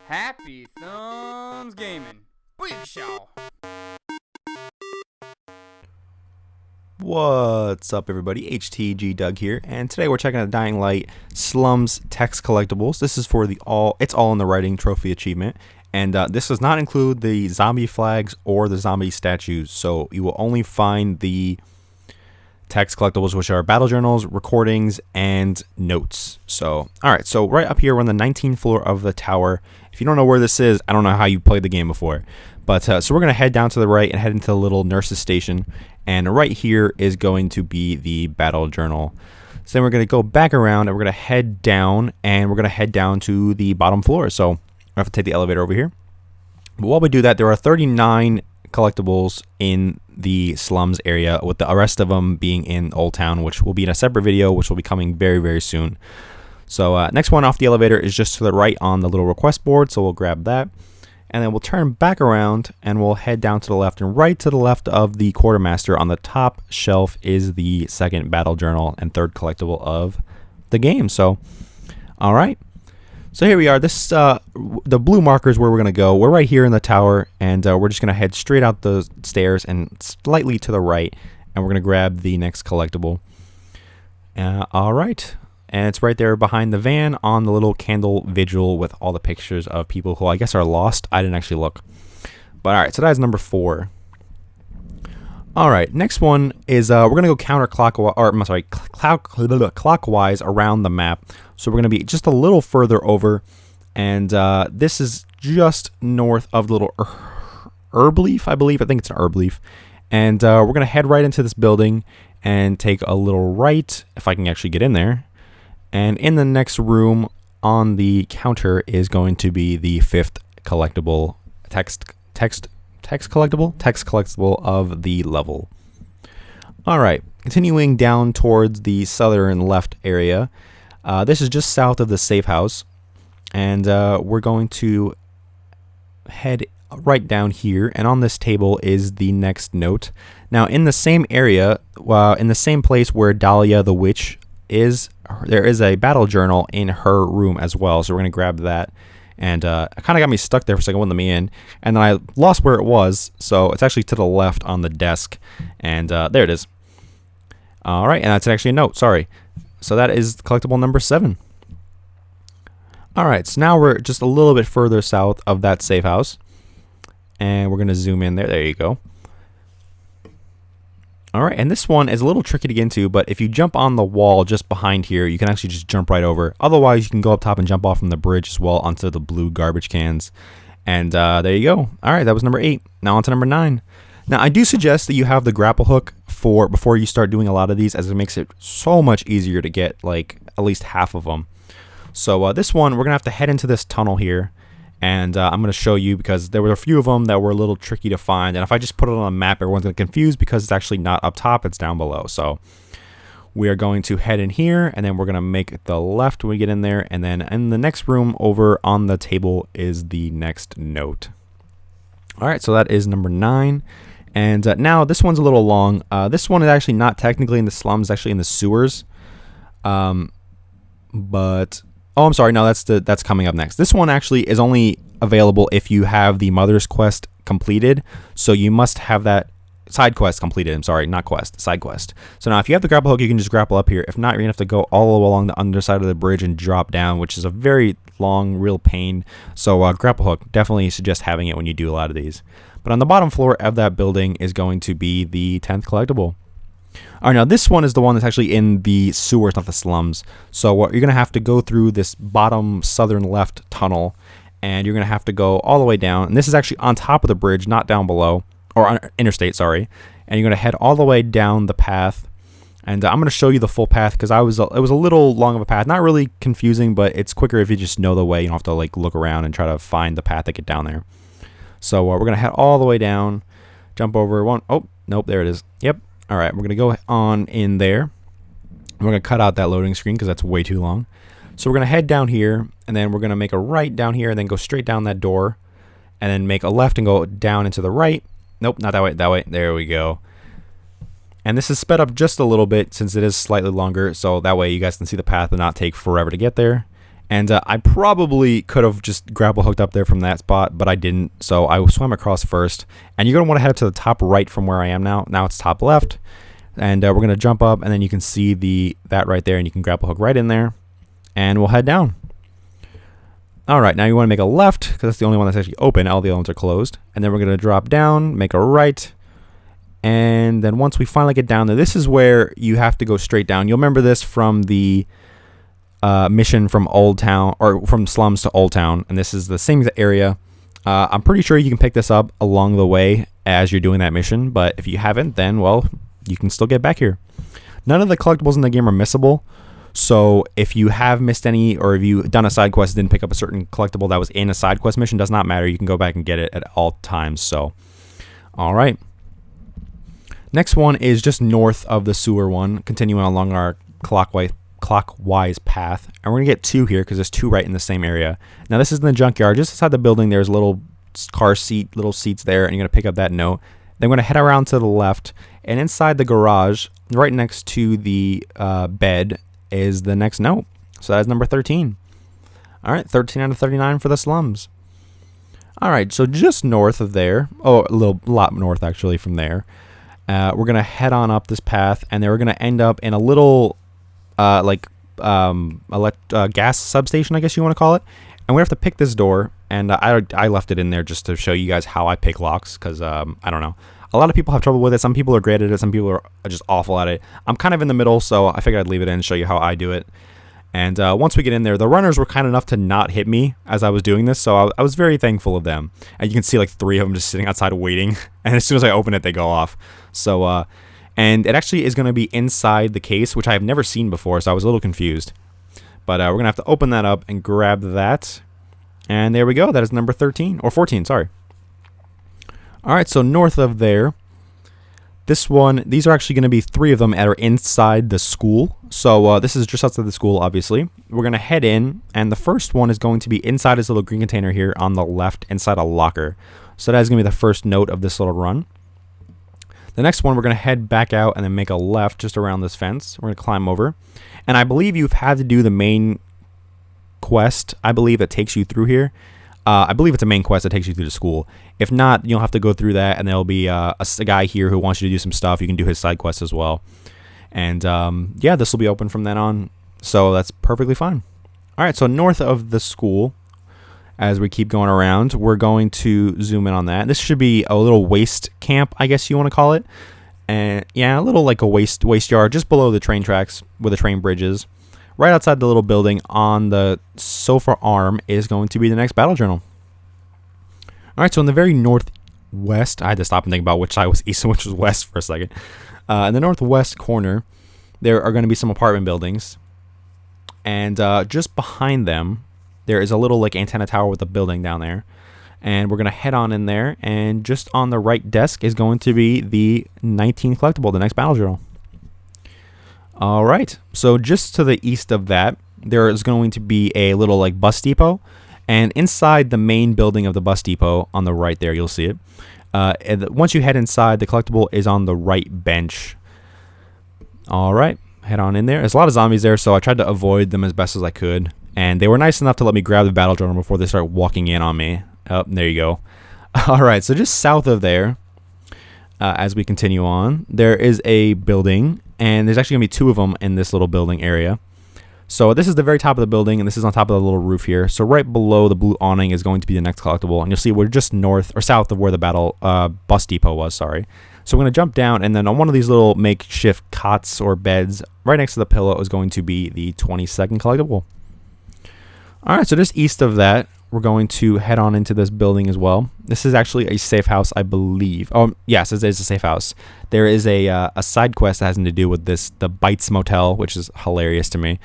Happy Thumbs Gaming. Big show. What's up, everybody? HTG Doug here, and today we're checking out Dying Light Slums text collectibles. This is for the It's All in the Writing trophy achievement, and this does not include the zombie flags or the zombie statues, so you will only find the text collectibles, which are battle journals, recordings, and notes. So, alright, so right up here, we're on the 19th floor of the tower. If you don't know where this is, I don't know how you played the game before. But, so we're going to head down to the right and head into the little nurse's station. And right here is going to be the battle journal. So then we're going to go back around and we're going to head down, and we're going to head down to the bottom floor. So, I have to take the elevator over here. But while we do that, there are 39 collectibles in the slums area, with the rest of them being in Old Town, which will be in a separate video, which will be coming very, very soon. So next one off the elevator is just to the right on the little request board, so we'll grab that, and then we'll turn back around and we'll head down to the left, and right to the left of the quartermaster on the top shelf is the second battle journal and third collectible of the game. So all right, so here we are. This the blue marker is where we're gonna go. We're right here in the tower, and we're just gonna head straight out the stairs and slightly to the right, and we're gonna grab the next collectible. All right, and it's right there behind the van on the little candle vigil with all the pictures of people who I guess are lost. I didn't actually look, but all right. So that's number 4. All right, next one is we're gonna go counterclockwise, or I'm sorry, clockwise around the map. So we're gonna be just a little further over, and this is just north of the little herb leaf, I believe. I think it's an herb leaf, and we're gonna head right into this building and take a little right, if I can actually get in there. And in the next room on the counter is going to be the 5th collectible text collectible of the level. All right, continuing down towards the southern left area. This is just south of the safe house, and we're going to head right down here, and on this table is the next note. Now, in the same area, in the same place where Dahlia the witch is, there is a battle journal in her room as well, so we're going to grab that. And it kind of got me stuck there for a second, wouldn't let me in, and then I lost where it was, so it's actually to the left on the desk, and there it is. All right, and that's actually a note, sorry. So that is collectible number 7. All right, so now we're just a little bit further south of that safe house, and we're going to zoom in there. There you go. All right, and this one is a little tricky to get into, but if you jump on the wall just behind here, you can actually just jump right over. Otherwise, you can go up top and jump off from the bridge as well onto the blue garbage cans. And there you go. All right, that was number 8. Now on to number 9. Now, I do suggest that you have the grapple hook before you start doing a lot of these, as it makes it so much easier to get like at least half of them. So this one, we're going to have to head into this tunnel here. And I'm going to show you, because there were a few of them that were a little tricky to find. And if I just put it on a map, everyone's going to get confused, because it's actually not up top, it's down below. So we are going to head in here, and then we're going to make the left when we get in there. And then in the next room over on the table is the next note. All right, so that is number 9. And now this one's a little long. This one is actually not technically in the slums, actually in the sewers. But... oh, I'm sorry. No, that's coming up next. This one actually is only available if you have the Mother's Quest completed. So you must have that side quest completed. I'm sorry, not quest, side quest. So now if you have the grapple hook, you can just grapple up here. If not, you're going to have to go all the way along the underside of the bridge and drop down, which is a very long, real pain. So grapple hook, definitely suggest having it when you do a lot of these. But on the bottom floor of that building is going to be the 10th collectible. All right, now this one is the one that's actually in the sewers, not the slums. So you're going to have to go through this bottom southern left tunnel, and you're going to have to go all the way down. And this is actually on top of the bridge, not down below, or on interstate, sorry. And you're going to head all the way down the path. And I'm going to show you the full path, because it was a little long of a path. Not really confusing, but it's quicker if you just know the way. You don't have to like look around and try to find the path to get down there. So we're going to head all the way down, jump over one. Oh, nope, there it is. Yep. All right, we're going to go on in there. We're going to cut out that loading screen because that's way too long. So we're going to head down here, and then we're going to make a right down here, and then go straight down that door, and then make a left and go down into the right. Nope, not that way, that way. There we go. And this is sped up just a little bit since it is slightly longer, so that way you guys can see the path and not take forever to get there. And I probably could have just grapple hooked up there from that spot, but I didn't. So I swam across first. And you're going to want to head up to the top right from where I am now. Now it's top left. And we're going to jump up, and then you can see that right there, and you can grapple hook right in there. And we'll head down. All right, now you want to make a left, because that's the only one that's actually open. All the other ones are closed. And then we're going to drop down, make a right. And then once we finally get down there, this is where you have to go straight down. You'll remember this from the mission from Old Town, or from Slums to Old Town, and this is the same area. I'm pretty sure you can pick this up along the way as you're doing that mission, but if you haven't, then well, you can still get back here. None of the collectibles in the game are missable, so if you have missed any, or if you've done a side quest and didn't pick up a certain collectible that was in a side quest mission, does not matter. You can go back and get it at all times. So all right, next one is just north of the sewer one, continuing along our clockwise path, and we're gonna get 2 here because there's 2 right in the same area. Now this is in the junkyard. Just outside the building there's a little car seat, little seats there, and you're gonna pick up that note. Then we're gonna head around to the left, and inside the garage right next to the bed is the next note. So that's number 13. All right, 13 out of 39 for the slums. All right, so just north of there, a lot north actually from there, we're gonna head on up this path, and then we're gonna end up in a little gas substation, I guess you want to call it. And we have to pick this door, and I left it in there just to show you guys how I pick locks, because I don't know, a lot of people have trouble with it. Some people are great at it, some people are just awful at it. I'm kind of in the middle, so I figured I'd leave it in and show you how I do it. And once we get in there, the runners were kind enough to not hit me as I was doing this, so I was very thankful of them. And you can see like 3 of them just sitting outside waiting, and as soon as I open it, they go off. So and it actually is going to be inside the case, which I have never seen before, so I was a little confused. But we're going to have to open that up and grab that. And there we go. That is number 13, or 14, sorry. All right, so north of there, this one, these are actually going to be 3 of them that are inside the school. So this is just outside the school, obviously. We're going to head in, and the first one is going to be inside this little green container here on the left, inside a locker. So that is going to be the first note of this little run. The next one, we're going to head back out and then make a left just around this fence. We're going to climb over. And I believe you've had to do the main quest, I believe, that takes you through here. I believe it's a main quest that takes you through the school. If not, you'll have to go through that, and there'll be a guy here who wants you to do some stuff. You can do his side quest as well. And yeah, this will be open from then on. So that's perfectly fine. All right, so north of the school, as we keep going around, we're going to zoom in on that. This should be a little waste camp, I guess you want to call it. And yeah, a little like a waste yard just below the train tracks where the train bridge is. Right outside the little building on the sofa arm is going to be the next battle journal. All right, so in the very northwest, I had to stop and think about which side was east and which was west for a second. In the northwest corner, there are going to be some apartment buildings. And just behind them, there is a little like antenna tower with a building down there. And we're going to head on in there. And just on the right desk is going to be the 19th collectible, the next battle journal. All right, so just to the east of that, there is going to be a little like bus depot. And inside the main building of the bus depot, on the right there, you'll see it. And once you head inside, the collectible is on the right bench. All right, head on in there. There's a lot of zombies there, so I tried to avoid them as best as I could. And they were nice enough to let me grab the battle journal before they start walking in on me. Oh, there you go. All right, so just south of there, as we continue on, there is a building. And there's actually going to be 2 of them in this little building area. So this is the very top of the building, and this is on top of the little roof here. So right below the blue awning is going to be the next collectible. And you'll see we're just north or south of where the bus depot was, sorry. So we're going to jump down, and then on one of these little makeshift cots or beds, right next to the pillow is going to be the 22nd collectible. All right, so just east of that, we're going to head on into this building as well. This is actually a safe house, I believe. Oh, yes, it is a safe house. There is a side quest that has to do with this, the Bites Motel, which is hilarious to me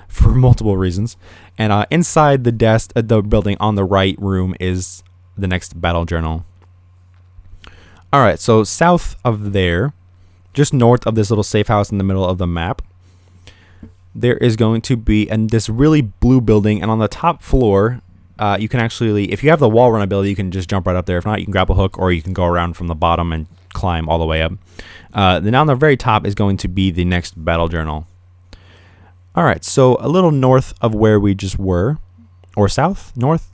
for multiple reasons. And inside the desk, the building on the right room is the next battle journal. All right, so south of there, just north of this little safe house in the middle of the map, there is going to be this really blue building, and on the top floor, you can actually, if you have the wall run ability, you can just jump right up there. If not, you can grab a hook, or you can go around from the bottom and climb all the way up. Then on the very top is going to be the next battle journal. All right, so a little north of where we just were, or south, north.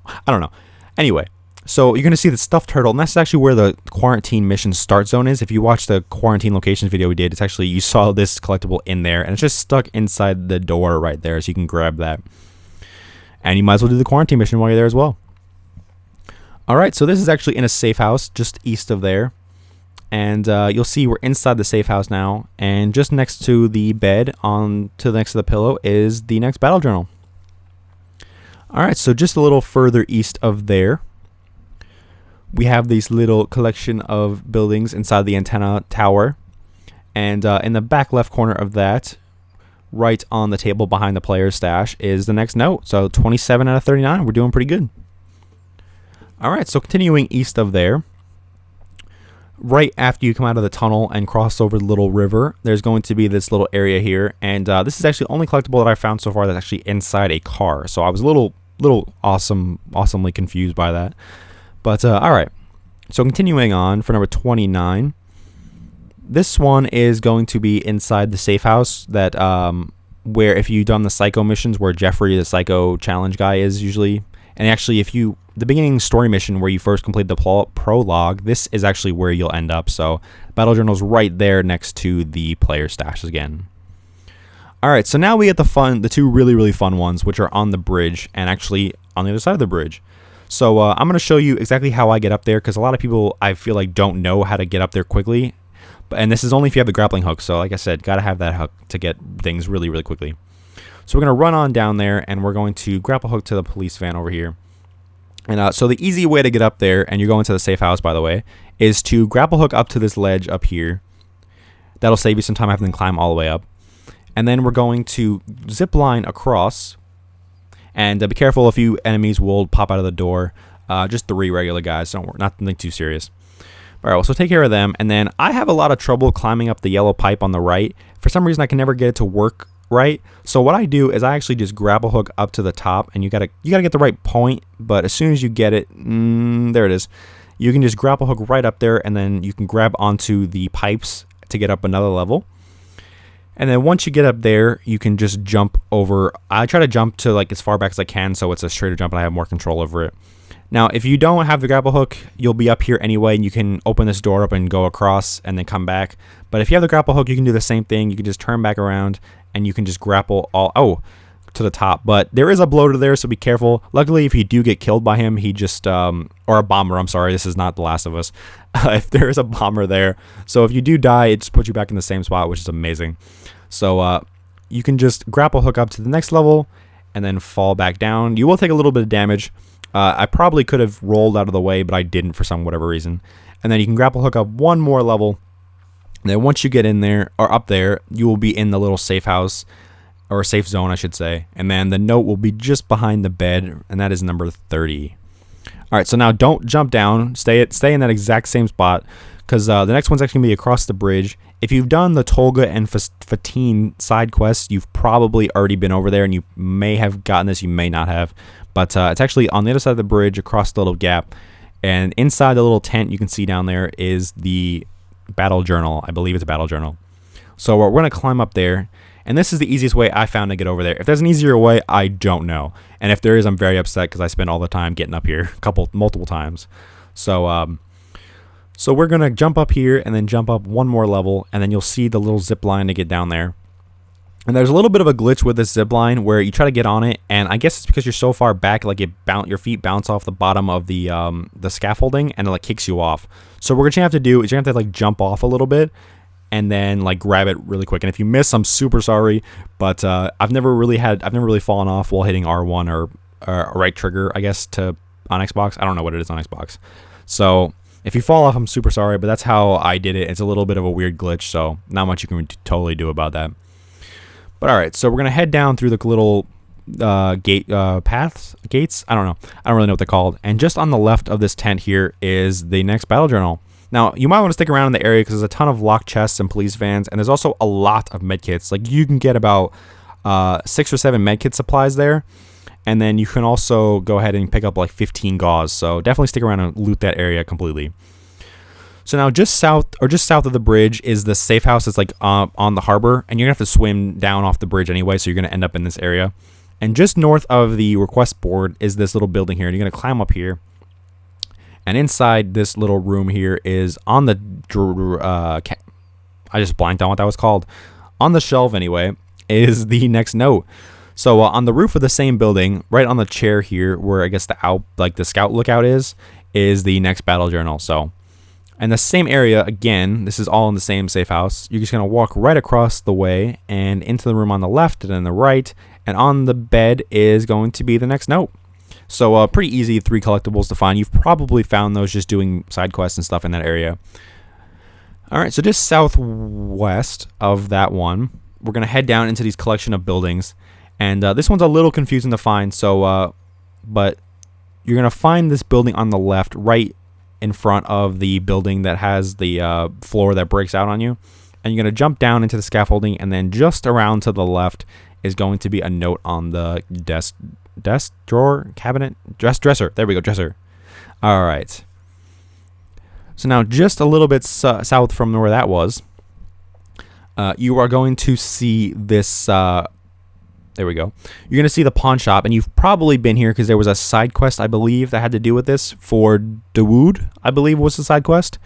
I don't know. Anyway, so you're going to see the stuffed turtle, and that's actually where the quarantine mission start zone is. If you watch the quarantine locations video we did, it's actually, you saw this collectible in there, and it's just stuck inside the door right there, so you can grab that. And you might as well do the quarantine mission while you're there as well. Alright, so this is actually in a safe house just east of there. And you'll see we're inside the safe house now, and just next to the bed, next to the pillow, is the next battle journal. Alright, so just a little further east of there, we have this little collection of buildings inside the antenna tower. And in the back left corner of that, right on the table behind the player's stash, is the next note. So 27 out of 39, we're doing pretty good. Alright, so continuing east of there, right after you come out of the tunnel and cross over the little river, there's going to be this little area here, and this is actually the only collectible that I found so far that's actually inside a car. So I was a little awesomely confused by that. But alright, so continuing on for number 29, this one is going to be inside the safe house that where if you've done the psycho missions where Jeffrey the psycho challenge guy is usually, and actually if you the beginning story mission where you first complete the prologue, this is actually where you'll end up. So battle journal's right there next to the player stash again. Alright, so now we get the two really fun ones, which are on the bridge and actually on the other side of the bridge. So I'm going to show you exactly how I get up there, because a lot of people I feel like don't know how to get up there quickly. And this is only if you have the grappling hook, so like I said, gotta have that hook to get things really quickly. So we're going to run on down there, and we're going to grapple hook to the police van over here. And so the easy way to get up there, and you're going to the safe house by the way, is to grapple hook up to this ledge up here. That'll save you some time having to climb all the way up. And then we're going to zip line across, and be careful, a few enemies will pop out of the door. Just 3 regular guys, so nothing too serious. Alright, well, so take care of them, and then I have a lot of trouble climbing up the yellow pipe on the right. For some reason I can never get it to work right. So what I do is I actually just grapple hook up to the top, and you gotta get the right point, but as soon as you get it, there it is. You can just grapple hook right up there, and then you can grab onto the pipes to get up another level. And then once you get up there, you can just jump over. I try to jump to like as far back as I can, so it's a straighter jump and I have more control over it. Now, if you don't have the grapple hook, you'll be up here anyway, and you can open this door up and go across and then come back. But if you have the grapple hook, you can do the same thing. You can just turn back around, and you can just grapple to the top. But there is a bloater there, so be careful. Luckily, if you do get killed by him, he just, or a bomber, I'm sorry, this is not The Last of Us. If there is a bomber there, so if you do die, it just puts you back in the same spot, which is amazing. So you can just grapple hook up to the next level, and then fall back down. You will take a little bit of damage. I probably could have rolled out of the way, but I didn't for whatever reason. And then you can grapple hook up one more level. And then once you get in there, or up there, you will be in the little safe house, or safe zone, I should say. And then the note will be just behind the bed, and that is number 30. Alright, so now don't jump down. Stay in that exact same spot, because the next one's actually going to be across the bridge. If you've done the Tolga and Fatine side quests, you've probably already been over there, and you may have gotten this, you may not have. But it's actually on the other side of the bridge, across the little gap. And inside the little tent you can see down there is the battle journal. I believe it's a battle journal. So we're going to climb up there. And this is the easiest way I found to get over there. If there's an easier way, I don't know. And if there is, I'm very upset because I spent all the time getting up here, multiple times. So so we're going to jump up here and then jump up one more level. And then you'll see the little zip line to get down there. And there's a little bit of a glitch with this zip line where you try to get on it, and I guess it's because you're so far back, like your feet bounce off the bottom of the scaffolding, and it like kicks you off. So what you have to do is you have to like jump off a little bit, and then like grab it really quick. And if you miss, I'm super sorry, but I've never really fallen off while hitting R1 or right trigger, I guess, on Xbox. I don't know what it is on Xbox. So if you fall off, I'm super sorry, but that's how I did it. It's a little bit of a weird glitch, so not much you can totally do about that. But alright, so we're going to head down through the little gates? I don't know. I don't really know what they're called. And just on the left of this tent here is the next battle journal. Now, you might want to stick around in the area because there's a ton of locked chests and police vans, and there's also a lot of medkits. Like, you can get about 6 or 7 medkit supplies there, and then you can also go ahead and pick up like 15 gauze. So definitely stick around and loot that area completely. So now just south of the bridge is the safe house that's like on the harbor, and you're going to have to swim down off the bridge anyway, so you're going to end up in this area. And just north of the request board is this little building here. And you're going to climb up here. And inside this little room here is on the... I just blanked on what that was called. On the shelf, anyway, is the next note. So on the roof of the same building, right on the chair here, where I guess the scout lookout is the next battle journal. So, in the same area again, this is all in the same safe house. You're just gonna walk right across the way and into the room on the left and then the right, and on the bed is going to be the next note. So pretty easy 3 collectibles to find. You've probably found those just doing side quests and stuff in that area. All right, so just southwest of that one, we're gonna head down into these collection of buildings. And this one's a little confusing to find, so but you're going to find this building on the left right in front of the building that has the floor that breaks out on you. And you're going to jump down into the scaffolding, and then just around to the left is going to be a note on the desk drawer, cabinet, dresser. There we go, dresser. All right. So now just a little bit south from where that was, you are going to see this... there we go. You're going to see the pawn shop, and you've probably been here because there was a side quest, I believe, that had to do with this for Dawood, I believe was the side quest.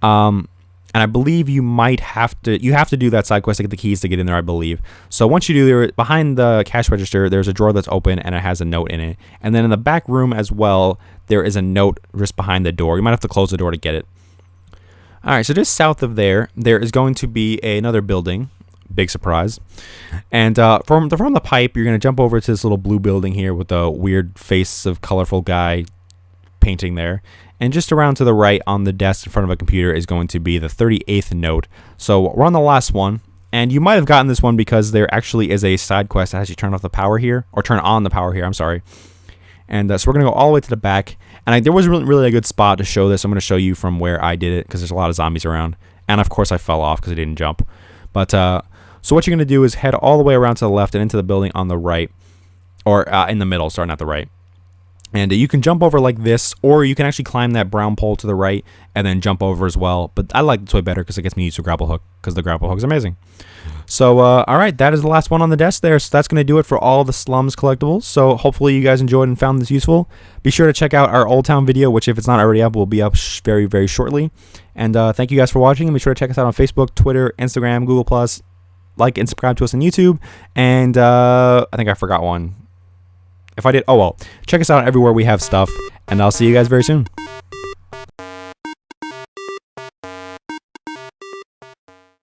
And I believe you have to do that side quest to get the keys to get in there, I believe. So once you do there, behind the cash register, there's a drawer that's open and it has a note in it. And then in the back room as well, there is a note just behind the door. You might have to close the door to get it. All right, so just south of there is going to be another building. Big surprise. And from the pipe, you're going to jump over to this little blue building here with a weird face of colorful guy painting there. And just around to the right on the desk in front of a computer is going to be the 38th note. So we're on the last one. And you might have gotten this one because there actually is a side quest that has you turn off the power here. Or turn on the power here, I'm sorry. And so we're going to go all the way to the back. And there was really a good spot to show this. I'm going to show you from where I did it because there's a lot of zombies around. And of course I fell off because I didn't jump. But... so what you're going to do is head all the way around to the left and into the building on the right, or in the middle, starting at the right. And you can jump over like this, or you can actually climb that brown pole to the right and then jump over as well. But I like this way better because it gets me used to grapple hook, because the grapple hook is amazing. So, all right, that is the last one on the desk there. So that's going to do it for all the Slums collectibles. So hopefully you guys enjoyed and found this useful. Be sure to check out our Old Town video, which if it's not already up, will be up very, very shortly. And thank you guys for watching. And be sure to check us out on Facebook, Twitter, Instagram, Google+. Like and subscribe to us on YouTube, and I think I forgot one. If I did, oh well. Check us out everywhere we have stuff, and I'll see you guys very soon.